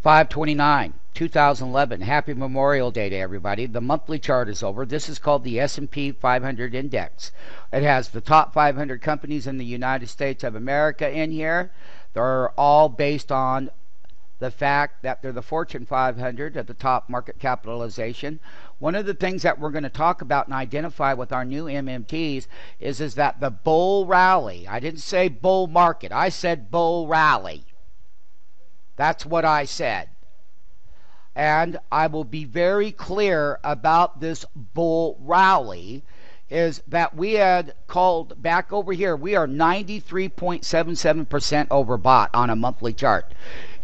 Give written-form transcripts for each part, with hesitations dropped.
5/29, 2011. Happy Memorial Day to everybody. The monthly chart is over. This is called the S&P 500 Index. It has the top 500 companies in the United States of America in here. They're all based on the fact that they're the Fortune 500 at the top market capitalization. One of the things that we're going to talk about and identify with our new MMTs is that the bull rally, I didn't say bull market, I said bull rally. That's what I said. And I will be very clear about this bull rally is that we had called back over here. We are 93.77% overbought on a monthly chart.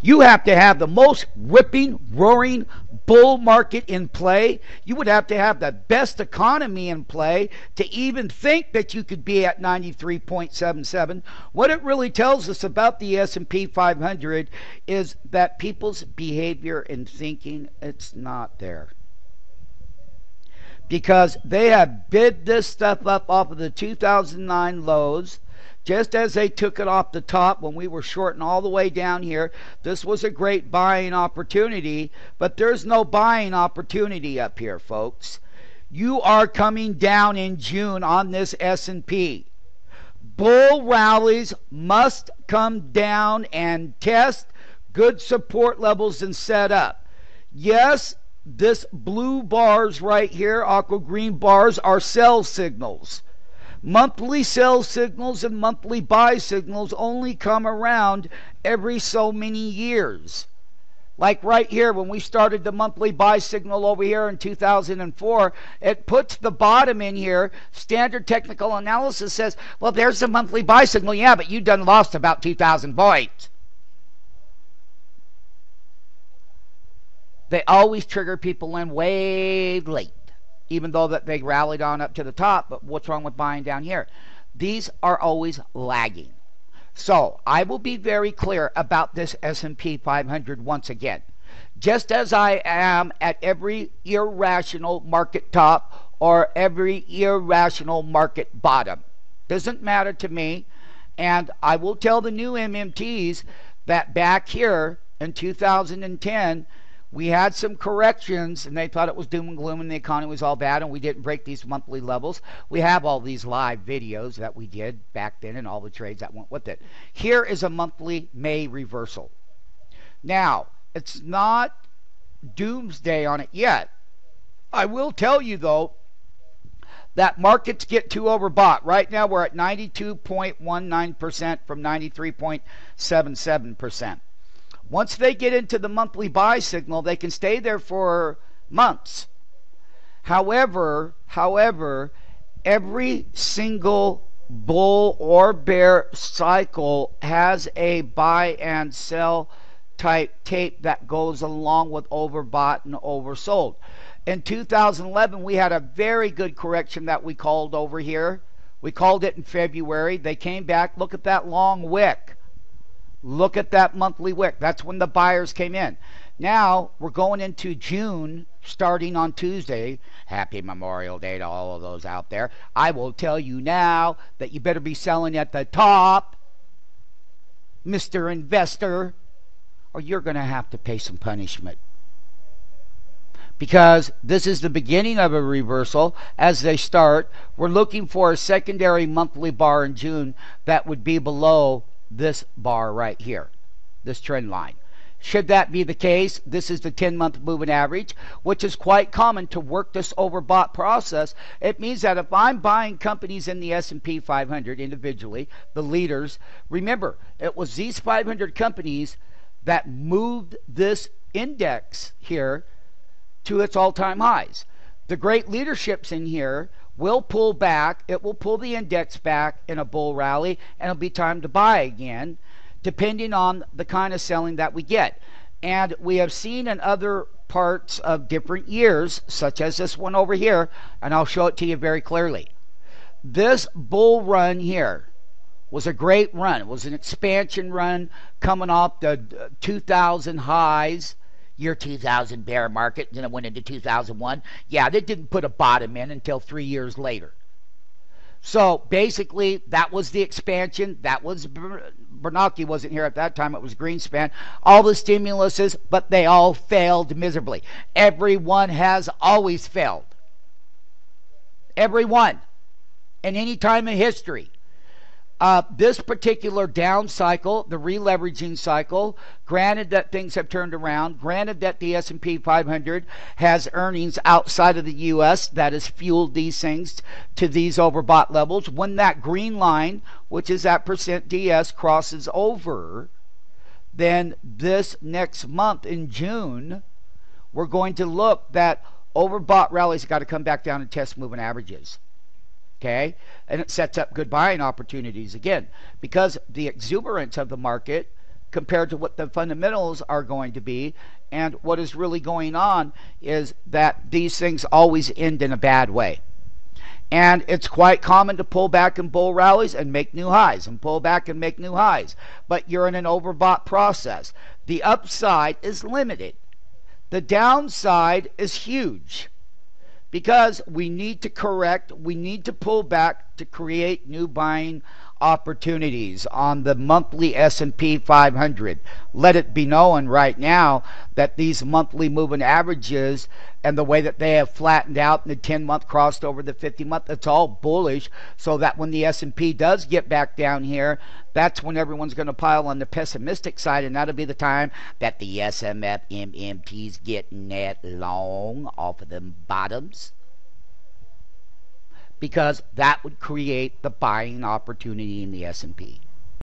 You have to have the most ripping, roaring bull market in play. You would have to have the best economy in play to even think that you could be at 93.77. What it really tells us about the S&P 500 is that people's behavior and thinking, it's not there. Because they have bid this stuff up off of the 2009 lows. Just as they took it off the top when we were shorting all the way down here, this was a great buying opportunity, but there's no buying opportunity up here, folks. You are coming down in June on this S&P. Bull rallies must come down and test good support levels and set up. Yes, this blue bars right here, aqua green bars, are sell signals. Monthly sell signals and monthly buy signals only come around every so many years. Like right here, when we started the monthly buy signal over here in 2004, it puts the bottom in here. Standard technical analysis says, well, there's the monthly buy signal. Yeah, but you done lost about 2,000 points. They always trigger people in way late, even though that they rallied on up to the top. But what's wrong with buying down here? These are always lagging. So I will be very clear about this S&P 500 once again. Just as I am at every irrational market top or every irrational market bottom. Doesn't matter to me. And I will tell the new MMTs that back here in 2010, we had some corrections, and they thought it was doom and gloom and the economy was all bad, and we didn't break these monthly levels. We have all these live videos that we did back then and all the trades that went with it. Here is a monthly May reversal. Now, it's not doomsday on it yet. I will tell you, though, that markets get too overbought. Right now, we're at 92.19% from 93.77%. Once they get into the monthly buy signal, they can stay there for months. However, every single bull or bear cycle has a buy and sell type tape that goes along with overbought and oversold. In 2011, we had a very good correction that we called over here. We called it in February. They came back. Look at that long wick. Look at that monthly wick. That's when the buyers came in. Now, we're going into June, starting on Tuesday. Happy Memorial Day to all of those out there. I will tell you now that you better be selling at the top, Mr. Investor, or you're going to have to pay some punishment. Because this is the beginning of a reversal. As they start, we're looking for a secondary monthly bar in June that would be below this bar right here, this trend line. Should that be the case, this is the 10-month moving average, which is quite common to work this overbought process. It means that if I'm buying companies in the S&P 500 individually, the leaders, remember, it was these 500 companies that moved this index here to its all-time highs. The great leaderships in here will pull back. It will pull the index back in a bull rally, and it'll be time to buy again, depending on the kind of selling that we get. And we have seen in other parts of different years, such as this one over here, and I'll show it to you very clearly. This bull run here was a great run. It was an expansion run coming off the 2000 highs. Year 2000 bear market, then it went into 2001. Yeah, they didn't put a bottom in until 3 years later. So basically, that was the expansion. That was Bernanke wasn't here at that time. It was Greenspan. All the stimuluses, but they all failed miserably. Everyone has always failed. Everyone, in any time in history. This particular down cycle, the releveraging cycle, granted that things have turned around, granted that the S&P 500 has earnings outside of the U.S. that has fueled these things to these overbought levels. When that green line, which is that percent DS, crosses over, then this next month in June, we're going to look that overbought rallies got to come back down and test moving averages. Okay, and it sets up good buying opportunities again, because the exuberance of the market compared to what the fundamentals are going to be, and what is really going on is that these things always end in a bad way. And it's quite common to pull back in bull rallies and make new highs, and pull back and make new highs, but you're in an overbought process. The upside is limited. The downside is huge. Because we need to correct, we need to pull back to create new buying opportunities on the monthly S&P 500. Let it be known right now that these monthly moving averages and the way that they have flattened out and the 10-month crossed over the 50-month, it's all bullish, so that when the S&P does get back down here, that's when everyone's going to pile on the pessimistic side, and that'll be the time that the SMF MMT's getting that long off of them bottoms, because that would create the buying opportunity in the S&P.